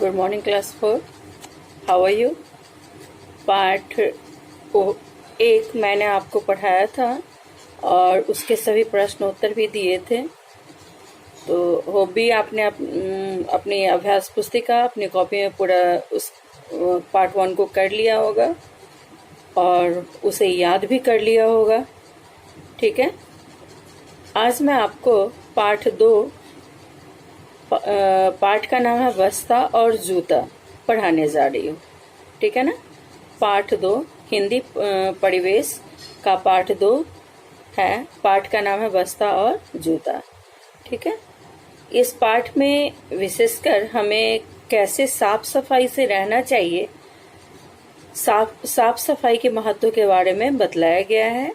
Good morning class 4। How are you. पाठ 1 मैंने आपको पढ़ाया था और उसके सभी प्रश्न उत्तर भी दिए थे। तो वो भी आपने अपनी अभ्यास पुस्तिका अपनी कॉपी में पूरा उस पार्ट 1 को कर लिया होगा और उसे याद भी कर लिया होगा। ठीक है, आज मैं आपको पाठ 2 पाठ का नाम है बस्ता और जूता पढ़ाने जा रही हूँ। ठीक है ना। पाठ 2 हिंदी परिवेश का पाठ 2 है। पाठ का नाम है बस्ता और जूता। ठीक है, इस पाठ में विशेषकर हमें कैसे साफ सफाई से रहना चाहिए, साफ सफाई के महत्व के बारे में बतलाया गया है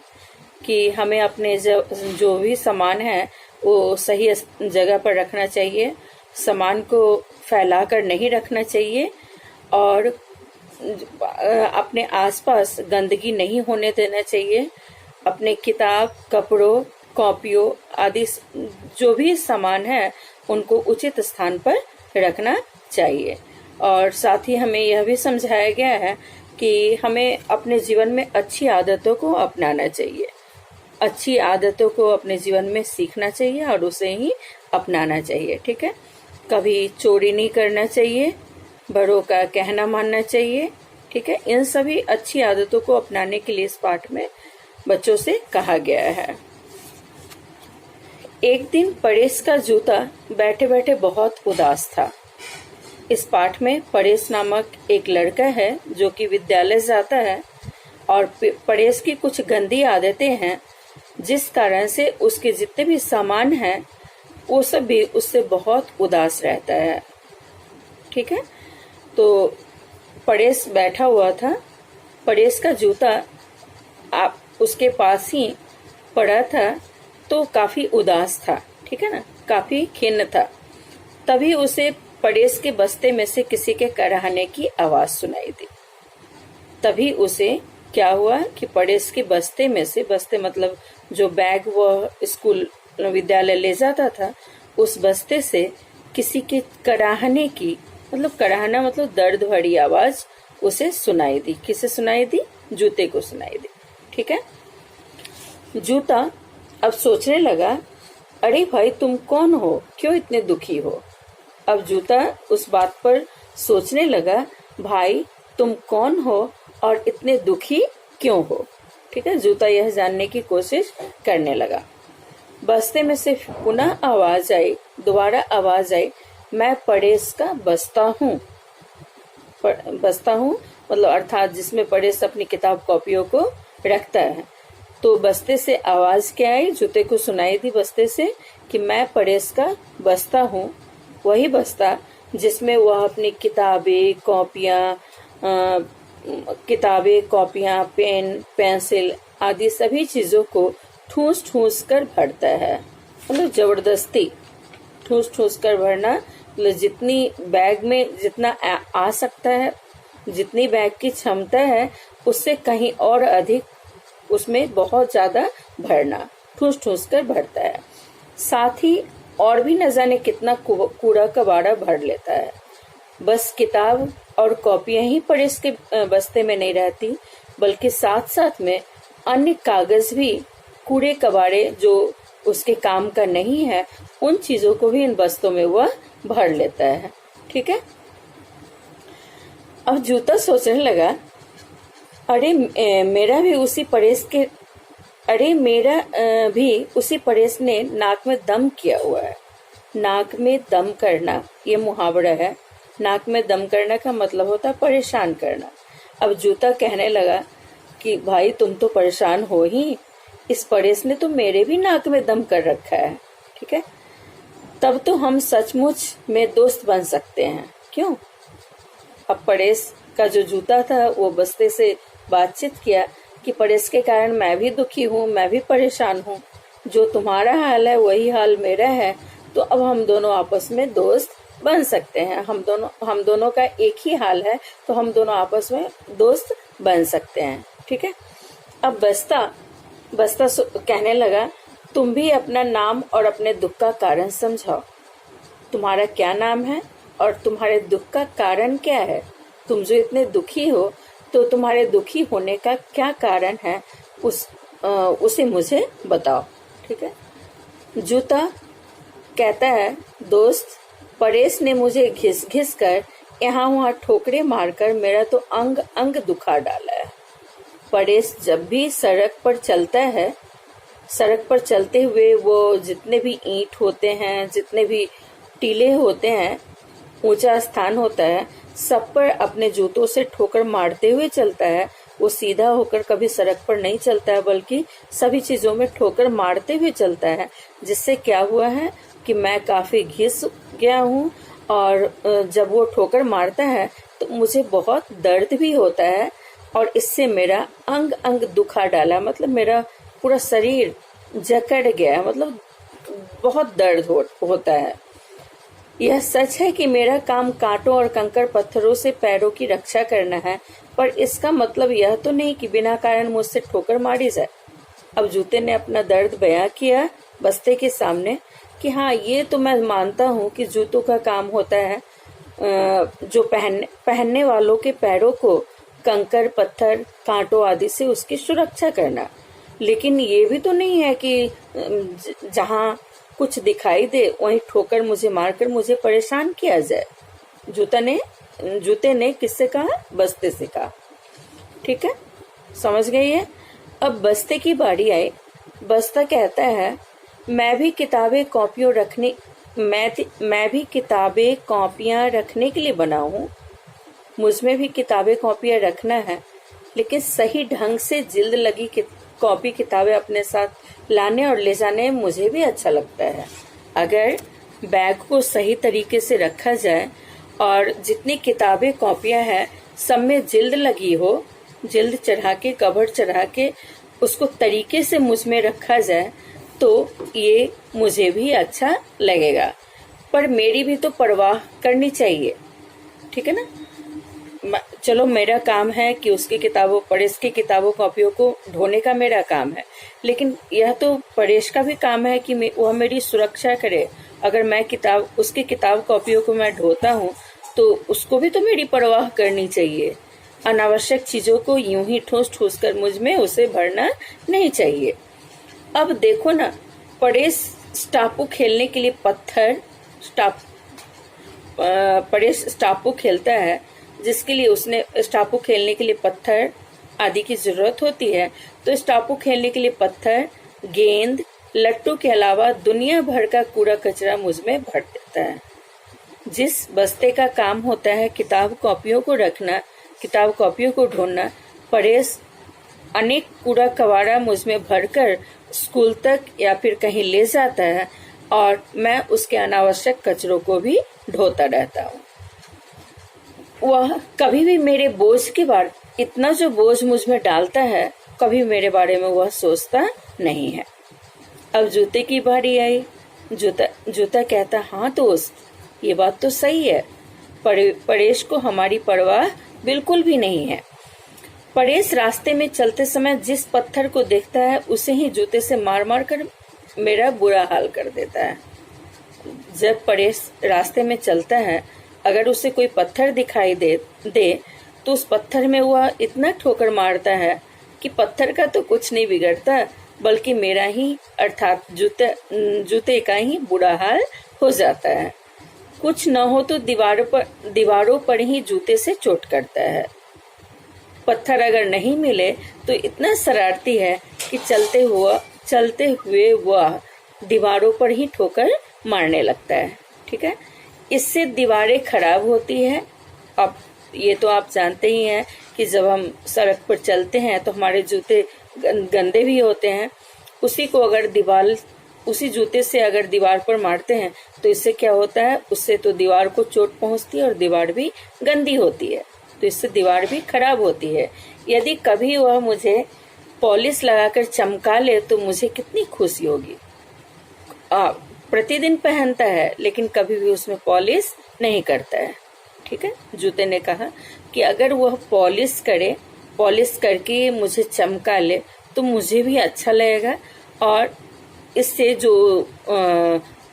कि हमें अपने जो भी सामान है वो सही जगह पर रखना चाहिए, सामान को फैलाकर नहीं रखना चाहिए और अपने आसपास गंदगी नहीं होने देना चाहिए। अपने किताब, कपड़ों, कॉपियों आदि जो भी सामान है उनको उचित स्थान पर रखना चाहिए। और साथ ही हमें यह भी समझाया गया है कि हमें अपने जीवन में अच्छी आदतों को अपनाना चाहिए, अच्छी आदतों को अपने जीवन में सीखना चाहिए और उसे ही अपनाना चाहिए। ठीक है, कभी चोरी नहीं करना चाहिए, बड़ों का कहना मानना चाहिए। ठीक है, इन सभी अच्छी आदतों को अपनाने के लिए इस पाठ में बच्चों से कहा गया है। एक दिन परेश का जूता बैठे बैठे बहुत उदास था। इस पाठ में परेश नामक एक लड़का है जो कि विद्यालय जाता है और परेश की कुछ गंदी आदतें हैं जिस कारण से उसके जितने भी सामान हैं वो सब भी उससे बहुत उदास रहता है। ठीक है, तो परेश बैठा हुआ था। परेश का जूता आप उसके पास ही पड़ा था तो काफी उदास था। ठीक है ना, काफी खिन्न था। तभी उसे परेश के बस्ते में से किसी के कराहने की आवाज सुनाई दी। तभी उसे क्या हुआ कि परेश के बस्ते में से, बस्ते मतलब जो बैग वह स्कूल विद्यालय ले जाता था, उस बस्ते से किसी के कराहने की, मतलब कराहना मतलब दर्द भरी आवाज उसे सुनाई दी। किसे सुनाई दी? जूते को सुनाई दी। ठीक है, जूता अब सोचने लगा, अरे भाई तुम कौन हो, क्यों इतने दुखी हो। अब जूता उस बात पर सोचने लगा, भाई तुम कौन हो और इतने दुखी क्यों हो। ठीक है, जूता यह जानने की कोशिश करने लगा। बस्ते में से पुनः आवाज आई, दोबारा आवाज आई, मैं परेश का बस्ता हूँ। बस्ता हूँ मतलब अर्थात जिसमें परेश अपनी किताब कॉपियों को रखता है। तो बस्ते से आवाज क्या आई? जूते को सुनाई दी बस्ते से कि मैं परेश का बस्ता हूँ, वही बस्ता जिसमें वह अपनी किताबें, पेन, पेंसिल आदि सभी चीजों को ठूस ठूस कर भरता है। मतलब जबरदस्ती ठूस ठूस कर भरना, मतलब जितनी बैग में जितना आ सकता है, जितनी बैग की क्षमता है उससे कहीं और अधिक उसमें बहुत ज्यादा भरना, ठूस ठूस कर भरता है। साथ ही और भी न जाने कितना कूड़ा कबाड़ा भर लेता है। बस किताब और कॉपियां ही परेश के बस्ते में नहीं रहती, बल्कि साथ साथ में अन्य कागज भी, कूड़े कबाड़े जो उसके काम का नहीं है, उन चीजों को भी इन बस्तों में वह भर लेता है। ठीक है, अब जूता सोचने लगा, अरे मेरा भी उसी परेश ने नाक में दम किया हुआ है। नाक में दम करना ये मुहावरा है। नाक में दम करना का मतलब होता है परेशान करना। अब जूता कहने लगा कि भाई तुम तो परेशान हो ही, इस परेश ने तो मेरे भी नाक में दम कर रखा है। ठीक है, तब तो हम सचमुच में दोस्त बन सकते हैं, क्यों। अब परेश का जो जूता था वो बस्ते से बातचीत किया कि परेश के कारण मैं भी दुखी हूँ, मैं भी परेशान हूँ, जो तुम्हारा हाल है वही हाल मेरा है, तो अब हम दोनों आपस में दोस्त बन सकते हैं। हम दोनों का एक ही हाल है, तो हम दोनों आपस में दोस्त बन सकते हैं। ठीक है, अब बस्ता कहने लगा, तुम भी अपना नाम और अपने दुख का कारण समझाओ। तुम्हारा क्या नाम है और तुम्हारे दुख का कारण क्या है? तुम जो इतने दुखी हो, तो तुम्हारे दुखी होने का क्या कारण है, उसे मुझे बताओ। ठीक है। जूता कहता है, दोस्त, परेश ने मुझे घिस घिस कर यहाँ वहाँ ठोकरे मारकर मेरा तो अंग अंग दुखा डाला है। परेश जब भी सड़क पर चलता है, सड़क पर चलते हुए वो जितने भी ईंट होते हैं, जितने भी टीले होते हैं, ऊंचा स्थान होता है, सब पर अपने जूतों से ठोकर मारते हुए चलता है। वो सीधा होकर कभी सड़क पर नहीं चलता है, बल्कि सभी चीजों में ठोकर मारते हुए चलता है। जिससे क्या हुआ है कि मैं काफी घिस गया हूँ, और जब वो ठोकर मारता है तो मुझे बहुत दर्द भी होता है, और इससे मेरा अंग अंग दुखा डाला, मतलब मेरा पूरा शरीर जकड़ गया, मतलब बहुत दर्द होता है। यह सच है कि मेरा काम कांटों और कंकड़ पत्थरों से पैरों की रक्षा करना है, पर इसका मतलब यह तो नहीं कि बिना कारण मुझसे ठोकर मारी जाए। अब जूते ने अपना दर्द बयां किया बस्ते के सामने कि हाँ, ये तो मैं मानता हूँ कि जूतों का काम होता है जो पहनने वालों के पैरों को कंकड़ पत्थर कांटों आदि से उसकी सुरक्षा करना। लेकिन ये भी तो नहीं है कि जहाँ कुछ दिखाई दे वहीं ठोकर मुझे मारकर मुझे परेशान किया जाए। जूते ने किससे कहा? बस्ते से कहा। ठीक है, समझ गई है। अब बस्ते की बारी आई। बस्ता कहता है, मैं भी किताबें कॉपियां रखने के लिए बना हूँ। मुझमें भी किताबें कॉपियां रखना है, लेकिन सही ढंग से जिल्द लगी कॉपी किताबें अपने साथ लाने और ले जाने में मुझे भी अच्छा लगता है। अगर बैग को सही तरीके से रखा जाए और जितनी किताबें कॉपियां हैं सब में जिल्द लगी हो, जिल्द चढ़ा के, कवर चढ़ा के उसको तरीके से मुझ में रखा जाए, तो ये मुझे भी अच्छा लगेगा। पर मेरी भी तो परवाह करनी चाहिए। ठीक है ना। चलो, मेरा काम है कि उसकी किताबों, परेश की किताबों कॉपियों को ढोने का मेरा काम है, लेकिन यह तो परेश का भी काम है कि वह मेरी सुरक्षा करे। अगर मैं उसकी किताब कॉपियों को मैं ढोता हूँ तो उसको भी तो मेरी परवाह करनी चाहिए। अनावश्यक चीजों को यूं ही ठूस ठूस कर मुझ में उसे भरना नहीं चाहिए। अब देखो ना, परेश स्टापू खेलने के लिए परेश स्टापू खेलता है, जिसके लिए उसने स्टापू खेलने के लिए पत्थर आदि की जरूरत होती है। तो स्टापू खेलने के लिए पत्थर, गेंद, लट्टू के अलावा दुनिया भर का कूड़ा कचरा मुझ में भर देता है। जिस बस्ते का काम होता है किताब कॉपियों को रखना, किताब कॉपियों को ढूंढना, परेश अनेक कूड़ा कबाड़ा मुझ में भरकर स्कूल तक या फिर कहीं ले जाता है, और मैं उसके अनावश्यक कचरों को भी ढोता रहता हूँ। वह कभी भी मेरे बोझ के बारे, इतना जो बोझ मुझ में डालता है, कभी मेरे बारे में वह सोचता नहीं है। अब जूते की बारी आई। जूता कहता, हाँ दोस्त, ये बात तो सही है। परेश को हमारी परवाह बिल्कुल भी नहीं है। परेश रास्ते में चलते समय जिस पत्थर को देखता है उसे ही जूते से मार मार कर मेरा बुरा हाल कर देता है। जब परेश रास्ते में चलता है, अगर उसे कोई पत्थर दिखाई दे तो उस पत्थर में वह इतना ठोकर मारता है कि पत्थर का तो कुछ नहीं बिगड़ता, बल्कि मेरा ही अर्थात जूते का ही बुरा हाल हो जाता है। कुछ न हो तो दीवारों पर ही जूते से चोट करता है। पत्थर अगर नहीं मिले तो इतना शरारती है कि चलते हुए वह दीवारों पर ही ठोकर मारने लगता है। ठीक है, इससे दीवारें खराब होती है। अब ये तो आप जानते ही हैं कि जब हम सड़क पर चलते हैं तो हमारे जूते गंदे भी होते हैं। उसी जूते से अगर दीवार पर मारते हैं तो इससे क्या होता है, उससे तो दीवार को चोट पहुंचती है और दीवार भी गंदी होती है, तो इससे दीवार भी खराब होती है। यदि कभी वह मुझे पॉलिश लगाकर चमका ले तो मुझे कितनी खुशी होगी। प्रतिदिन पहनता है लेकिन कभी भी उसमें पॉलिश नहीं करता है। ठीक है, जूते ने कहा कि अगर वह पॉलिश करके मुझे चमका ले तो मुझे भी अच्छा लगेगा, और इससे जो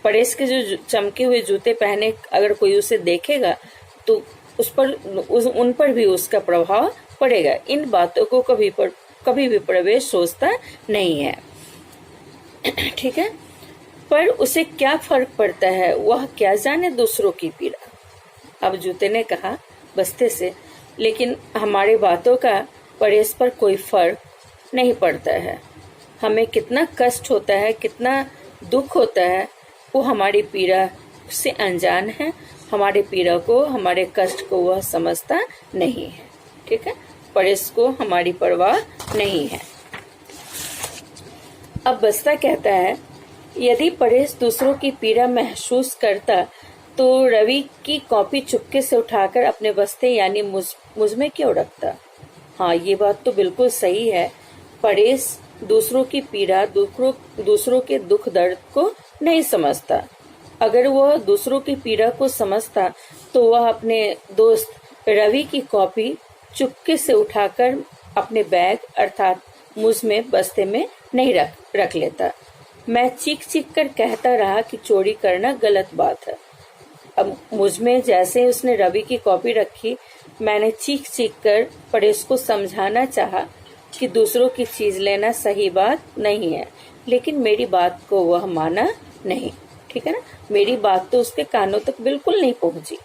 परेश के जो चमके हुए जूते पहने अगर कोई उसे देखेगा तो उन पर भी उसका प्रभाव पड़ेगा। इन बातों को कभी भी प्रवेश सोचता नहीं है। ठीक है, पर उसे क्या फर्क पड़ता है, वह क्या जाने दूसरों की पीड़ा। अब जूते ने कहा बस्ते से, लेकिन हमारी बातों का परेश पर कोई फर्क नहीं पड़ता है। हमें कितना कष्ट होता है, कितना दुख होता है, वो हमारी पीड़ा से अनजान है। हमारे पीड़ा को, हमारे कष्ट को वह समझता नहीं है। ठीक है, परेश को हमारी परवाह नहीं है। अब बस्ता कहता है, यदि परेश दूसरों की पीड़ा महसूस करता तो रवि की कॉपी चुपके से उठाकर अपने बस्ते यानी मुझ में क्यों रखता। हाँ, ये बात तो बिल्कुल सही है। परेश दूसरों की पीड़ा, दूसरों के दुख दर्द को नहीं समझता। अगर वह दूसरों की पीड़ा को समझता तो वह अपने दोस्त रवि की कॉपी चुपके से उठाकर अपने बैग अर्थात मुझ में बस्ते में नहीं रख लेता। मैं चीख चीख कर कहता रहा कि चोरी करना गलत बात है। अब मुझ में जैसे ही उसने रवि की कॉपी रखी, मैंने चीख चीख कर परेश को समझाना चाहा कि दूसरों की चीज लेना सही बात नहीं है, लेकिन मेरी बात को वह माना नहीं। ठीक है ना, मेरी बात तो उसके कानों तक बिल्कुल नहीं पहुंची।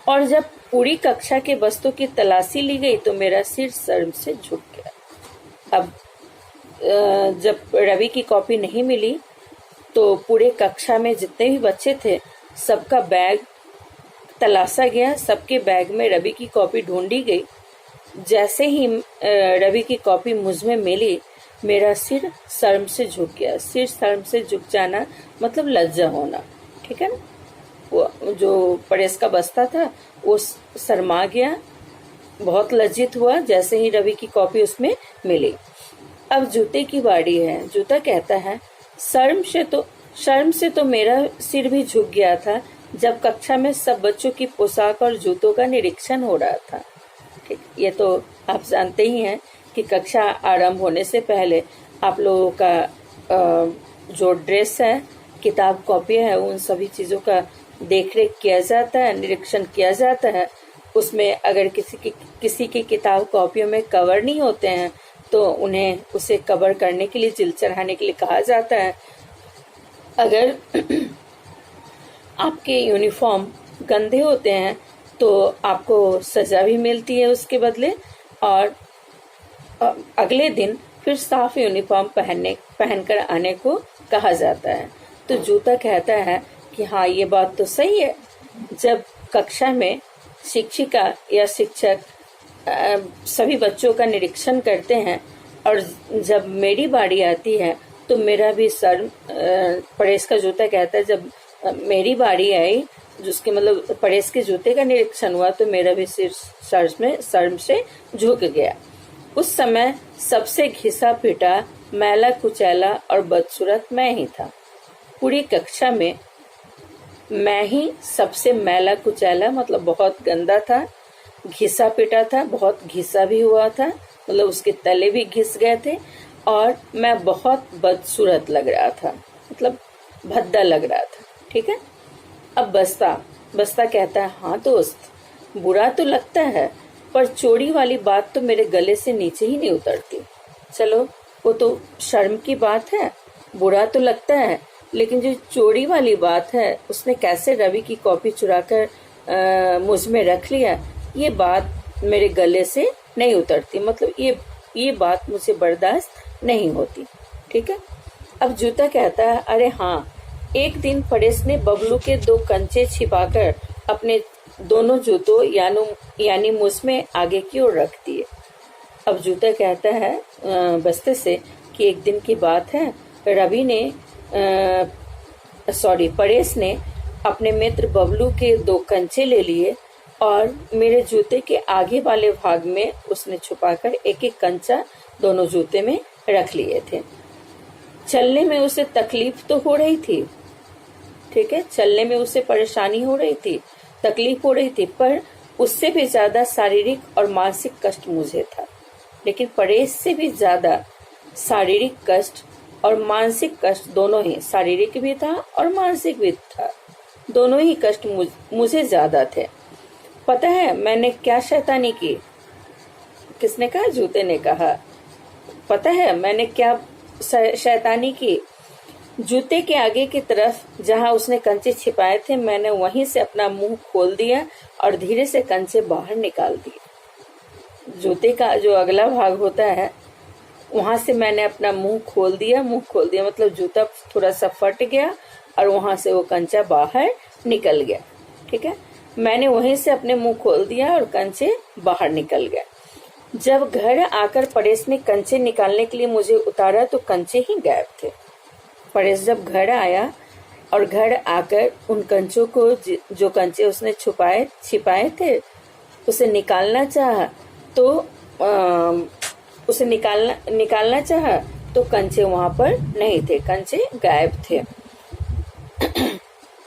और जब पूरी कक्षा के बस्तों की तलाशी ली गई तो मेरा सिर शर्म से झुक गया। अब जब रवि की कॉपी नहीं मिली तो पूरे कक्षा में जितने भी बच्चे थे सबका बैग तलाशा गया। सबके बैग में रवि की कॉपी ढूंढी गई। जैसे ही रवि की कॉपी मुझ में मिली, मेरा सिर शर्म से झुक गया। सिर शर्म से झुक जाना मतलब लज्जा होना। ठीक है ना, वो जो परेश का बस्ता था वो शर्मा गया, बहुत लज्जित हुआ जैसे ही रवि की कॉपी उसमें मिली। अब जूते की बारी है। जूता कहता है, शर्म से तो मेरा सिर भी झुक गया था जब कक्षा में सब बच्चों की पोशाक और जूतों का निरीक्षण हो रहा था। ठीक, ये तो आप जानते ही हैं कि कक्षा आरंभ होने से पहले आप लोगों का जो ड्रेस है, किताब कॉपियां है, उन सभी चीजों का देखरेख किया जाता है, निरीक्षण किया जाता है। उसमें अगर किसी की किताब कॉपियों में कवर नहीं होते हैं तो उन्हें उसे कवर करने के लिए, जिल चढ़ाने के लिए कहा जाता है। अगर आपके यूनिफॉर्म गंदे होते हैं तो आपको सजा भी मिलती है उसके बदले, और अगले दिन फिर साफ यूनिफॉर्म पहनकर आने को कहा जाता है। तो जूता कहता है कि हाँ, ये बात तो सही है। जब कक्षा में शिक्षिका या शिक्षक सभी बच्चों का निरीक्षण करते हैं और जब मेरी बारी आती है तो मेरा भी सर, परेश का जूता कहता है, जब मेरी बारी आई, जिसके मतलब परेश के जूते का निरीक्षण हुआ, तो मेरा भी सिर शर्म से झुक गया। उस समय सबसे घिसा पिटा, मैला कुचैला और बदसूरत मैं ही था। पूरी कक्षा में मैं ही सबसे मैला कुचैला, मतलब बहुत गंदा था, घिसा पिटा था, बहुत घिसा भी हुआ था, मतलब उसके तले भी घिस गए थे, और मैं बहुत बदसूरत लग रहा था, मतलब भद्दा लग रहा था। ठीक है। अब बस्ता कहता है, हाँ दोस्त, बुरा तो लगता है पर चोरी वाली बात तो मेरे गले से नीचे ही नहीं उतरती। चलो, वो तो शर्म की बात है, बुरा तो लगता है, लेकिन जो चोरी वाली बात है, उसने कैसे रवि की कॉपी चुराकर मुझ में रख लिया, ये बात मेरे गले से नहीं उतरती, मतलब ये बात मुझे बर्दाश्त नहीं होती। ठीक है। अब जूता कहता है, अरे हाँ, एक दिन परेश ने बबलू के 2 कंचे छिपाकर अपने दोनों जूतों यानी मुझ में आगे की ओर रख दिए। अब जूता कहता है बस्ते से कि एक दिन की बात है, परेश ने अपने मित्र बबलू के 2 कंचे ले लिए और मेरे जूते के आगे वाले भाग में उसने छुपाकर एक एक कंचा दोनों जूते में रख लिए थे। चलने में उसे तकलीफ तो हो रही थी, ठीक है, चलने में उसे परेशानी हो रही थी, तकलीफ हो रही थी, पर उससे भी ज्यादा शारीरिक और मानसिक कष्ट मुझे था। लेकिन परेश से भी ज्यादा शारीरिक कष्ट और मानसिक कष्ट दोनों ही, शारीरिक भी था और मानसिक भी था, दोनों ही कष्ट मुझे ज्यादा थे। पता है मैंने क्या शैतानी की? किसने कहा? जूते ने कहा। पता है मैंने क्या शैतानी की? जूते के आगे की तरफ जहां उसने कंचे छिपाए थे, मैंने वहीं से अपना मुंह खोल दिया और धीरे से कंचे बाहर निकाल दिए। जूते का जो अगला भाग होता है वहां से मैंने अपना मुंह खोल दिया मतलब जूता थोड़ा सा फट गया और वहां से वो कंचा बाहर निकल गया। ठीक है, मैंने वहीं से अपने मुंह खोल दिया और कंचे बाहर निकल गए। जब घर आकर परेश ने कंचे निकालने के लिए मुझे उतारा तो कंचे ही गायब थे। परेश जब घर आया और घर आकर उन कंचों को, जो कंचे उसने छिपाए थे, उसे निकालना चाहा तो कंचे वहां पर नहीं थे, कंचे गायब थे।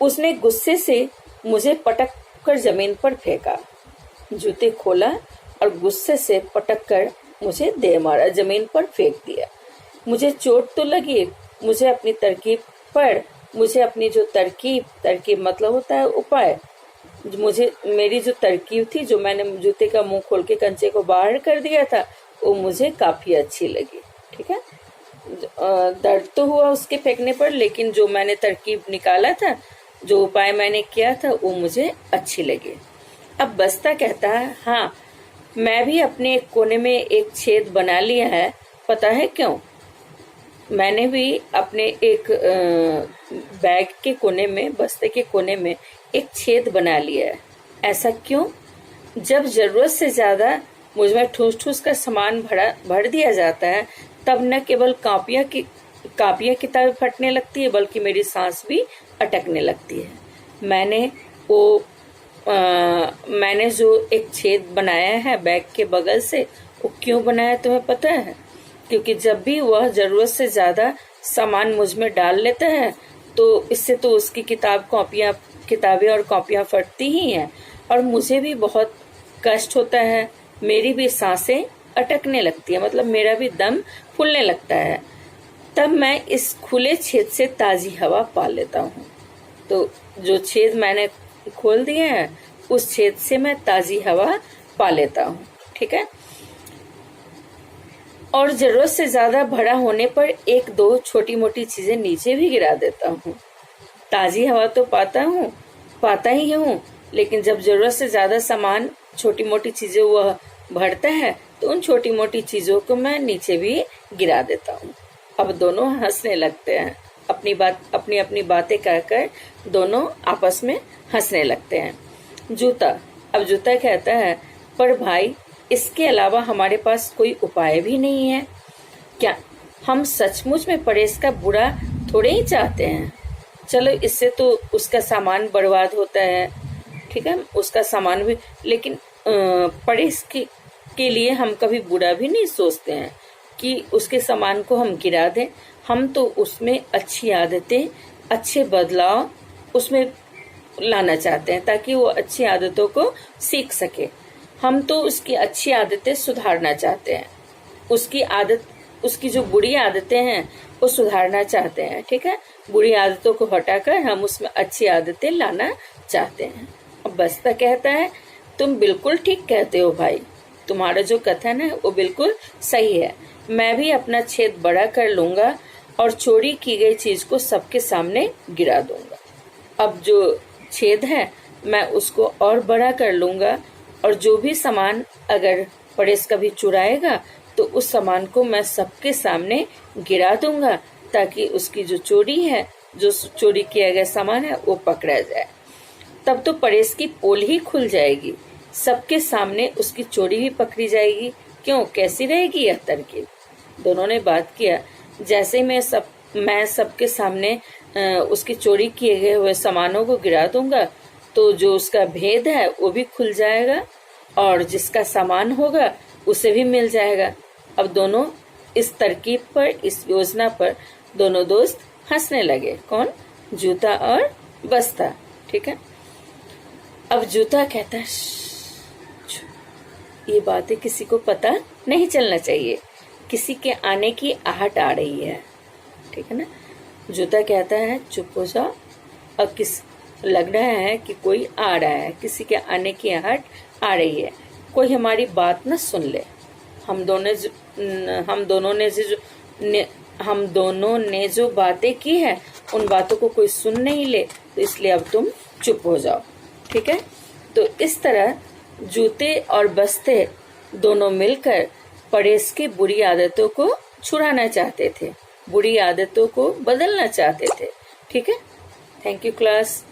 उसने गुस्से से मुझे पटक कर जमीन पर फेंका। जूते खोला और गुस्से से पटक कर मुझे दे मारा, जमीन पर फेंक दिया। मुझे चोट तो लगी, मुझे अपनी जो तरकीब मतलब होता है उपाय, मेरी जो तरकीब थी, जो मैंने जूते का मुंह खोल के कंचे को बाहर कर दिया था, वो मुझे काफी अच्छी लगी। ठीक है, दर्द तो हुआ उसके फेंकने पर, लेकिन जो मैंने तरकीब निकाला था, जो उपाय मैंने किया था, वो मुझे अच्छी लगी। अब बस्ता कहता है, हाँ मैं भी अपने एक कोने में एक छेद बना लिया है। पता है क्यों? मैंने भी अपने एक बैग के कोने में, बस्ते के कोने में एक छेद बना लिया है। ऐसा क्यों? जब जरूरत से ज्यादा मुझ में ठूस का सामान भर दिया जाता है, तब न केवल कापियां किताबें फटने लगती है, बल्कि मेरी सांस भी अटकने लगती है। मैंने जो एक छेद बनाया है बैग के बगल से, वो क्यों बनाया तुम्हें पता है? क्योंकि जब भी वह जरूरत से ज्यादा सामान मुझ में डाल लेता है, तो इससे तो उसकी किताबें और कॉपियां फटती ही हैं, और मुझे भी बहुत कष्ट होता है, मेरी भी सांसें अटकने लगती है, मतलब मेरा भी दम फूलने लगता है। तब मैं इस खुले छेद से ताजी हवा पा लेता हूँ। तो जो छेद मैंने खोल दिए हैं, उस छेद से मैं ताजी हवा पा लेता हूँ। ठीक है, और जरूरत से ज्यादा भरा होने पर एक दो छोटी मोटी चीजें नीचे भी गिरा देता हूँ। ताजी हवा तो पाता ही हूँ, लेकिन जब जरूरत से ज्यादा सामान, छोटी मोटी चीजें वह भरता है, तो उन छोटी मोटी चीजों को मैं नीचे भी गिरा देता हूँ। अब दोनों हंसने लगते हैं, अपनी अपनी बातें कहकर दोनों आपस में हंसने लगते हैं। अब जूता कहता है, पर भाई इसके अलावा हमारे पास कोई उपाय भी नहीं है क्या? हम सचमुच में परेश का बुरा थोड़े ही चाहते हैं। चलो, इससे तो उसका सामान बर्बाद होता है, ठीक है, उसका सामान भी, लेकिन परेश के लिए हम कभी बुरा भी नहीं सोचते हैं कि उसके सामान को हम गिरा दें। हम तो उसमें अच्छी आदतें, अच्छे बदलाव उसमें लाना चाहते हैं, ताकि वो अच्छी आदतों को सीख सके। हम तो उसकी अच्छी आदतें सुधारना चाहते हैं, उसकी जो बुरी आदतें हैं वो सुधारना चाहते हैं। ठीक है, बुरी आदतों को हटाकर हम उसमें अच्छी आदतें लाना चाहते हैं। अब बस्ता कहता है, तुम बिल्कुल ठीक कहते हो भाई, तुम्हारा जो कथन है वो बिल्कुल सही है। मैं भी अपना छेद बड़ा कर लूंगा और चोरी की गई चीज को सबके सामने गिरा दूंगा। अब जो छेद है मैं उसको और बड़ा कर लूंगा, और जो भी सामान अगर परेश कभी चुराएगा तो उस सामान को मैं सबके सामने गिरा दूंगा, ताकि उसकी जो चोरी है, जो चोरी किया गया सामान है, वो पकड़ा जाए। तब तो परेश की पोल ही खुल जाएगी, सबके सामने उसकी चोरी भी पकड़ी जाएगी। क्यों, कैसी रहेगी यह तरकीब? दोनों ने बात किया, जैसे मैं सबके सामने उसकी चोरी किए गए हुए सामानों को गिरा दूंगा, तो जो उसका भेद है वो भी खुल जाएगा, और जिसका सामान होगा उसे भी मिल जाएगा। अब दोनों इस तरकीब पर, इस योजना पर दोनों दोस्त हंसने लगे। कौन? जूता और बस्ता। ठीक है, अब जूता कहता है, ये बातें किसी को पता नहीं चलना चाहिए, किसी के आने की आहट आ रही है। ठीक है ना। जूता कहता है चुप हो जाओ, अब लग रहा है कि कोई आ रहा है, किसी के आने की आहट आ रही है, कोई हमारी बात न सुन ले। हम दोनों ने जो बातें की है उन बातों को कोई सुन नहीं ले, तो इसलिए अब तुम चुप हो जाओ। ठीक है। तो इस तरह जूते और बस्ते दोनों मिलकर पड़ेस की बुरी आदतों को छुड़ाना चाहते थे, बुरी आदतों को बदलना चाहते थे। ठीक है। Thank you class.